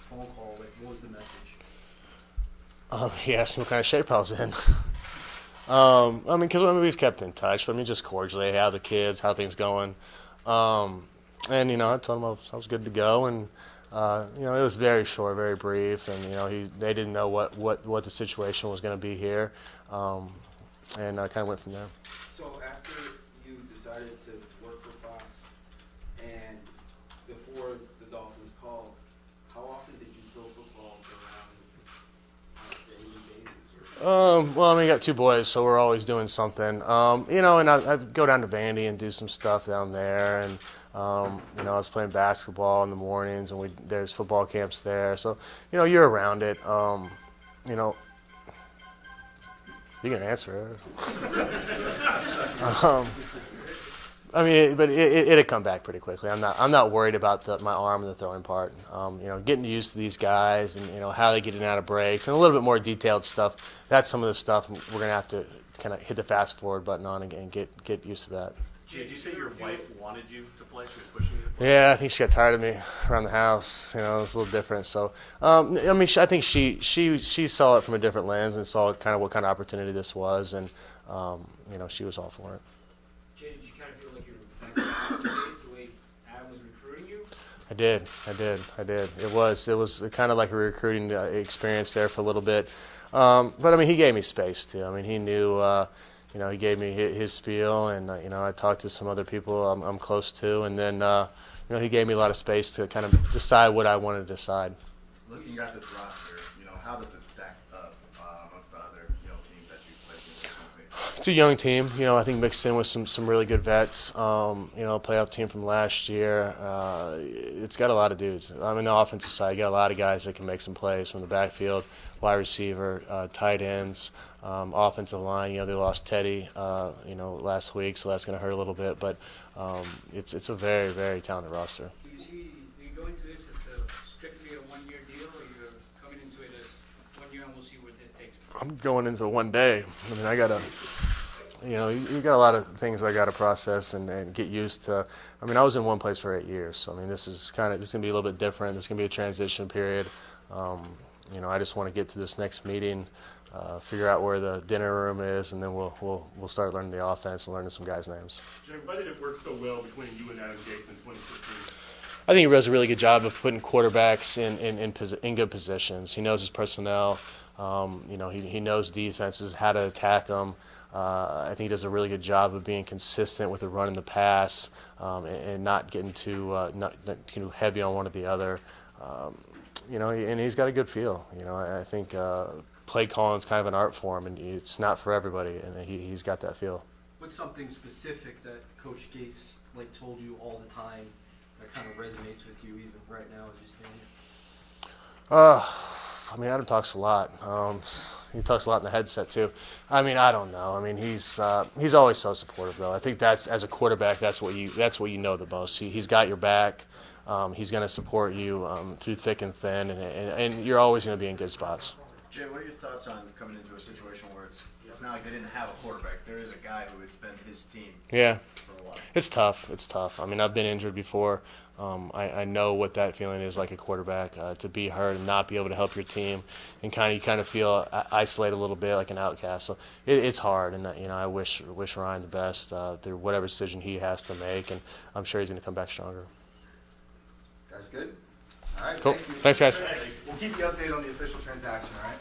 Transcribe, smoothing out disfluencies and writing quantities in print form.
phone call, like, what was the message? He asked me what kind of shape I was in. Because we've kept in touch. Just cordially, how the kids, how things going. And I told him I was good to go, and it was very short, very brief, and they didn't know what the situation was going to be here, and I kind of went from there. So after you decided to work for Fox, and before the Dolphins called, how often did you throw footballs around on a daily basis? Well, I got two boys, so we're always doing something. And I go down to Vandy and do some stuff down there, and I was playing basketball in the mornings, and there's football camps there, so you're around it. You can answer it. But it'd come back pretty quickly. I'm not worried about my arm and the throwing part. Getting used to these guys and how they get in and out of breaks and a little bit more detailed stuff. That's some of the stuff we're gonna have to kind of hit the fast forward button on and get used to that. Jay, did you say your wife wanted you to play? She was pushing you to play? Yeah, I think she got tired of me around the house. It was a little different. So, I think she saw it from a different lens and saw kind of what kind of opportunity this was, and she was all for it. Jay, did you kind of feel like you were back in the days the way Adam was recruiting you? I did. It was kind of like a recruiting experience there for a little bit. But he gave me space too. He knew. He gave me his spiel, and I talked to some other people I'm close to, and then he gave me a lot of space to kind of decide what I wanted to decide. Looking at this roster, how does it stack up amongst the other teams that you've played with? It's a young team, I think mixed in with some really good vets. Playoff team from last year. It's got a lot of dudes. The offensive side, you got a lot of guys that can make some plays from the backfield, wide receiver, tight ends, offensive line. They lost Teddy, last week, so that's going to hurt a little bit. But it's a very, very talented roster. Do you go into this as strictly a one-year deal, or you're coming into it as 1 year and we'll see where this takes us? I'm going into one day. I gotta. You got a lot of things I got to process and get used to. I was in one place for 8 years, so this is gonna be a little bit different. This is gonna be a transition period. I just want to get to this next meeting, figure out where the dinner room is, and then we'll start learning the offense and learning some guys' names. Jay, why did it work so well between you and Adam Gase in 2015? I think he does a really good job of putting quarterbacks in good positions. He knows his personnel. He knows defenses, how to attack them. I think he does a really good job of being consistent with the run and the pass, and not getting too heavy on one or the other. And he's got a good feel. I think play calling is kind of an art form, and it's not for everybody, and he's got that feel. What's something specific that Coach Gase told you all the time that kind of resonates with you even right now as you stand here? Adam talks a lot. He talks a lot in the headset too. I don't know. He's always so supportive though. I think that's, as a quarterback, that's what you know the most. He's got your back. He's going to support you through thick and thin, and you're always going to be in good spots. Jay, what are your thoughts on coming into a situation where it's not like they didn't have a quarterback? There is a guy who it's been his team for a while. It's tough. I've been injured before. I know what that feeling is like a quarterback, to be hurt and not be able to help your team, and you kind of feel isolated a little bit, like an outcast. So it's hard, and I wish Ryan the best through whatever decision he has to make, and I'm sure he's going to come back stronger. Guys, good? All right. Cool. Thank you. Thanks, guys. We'll keep you updated on the official transaction, all right?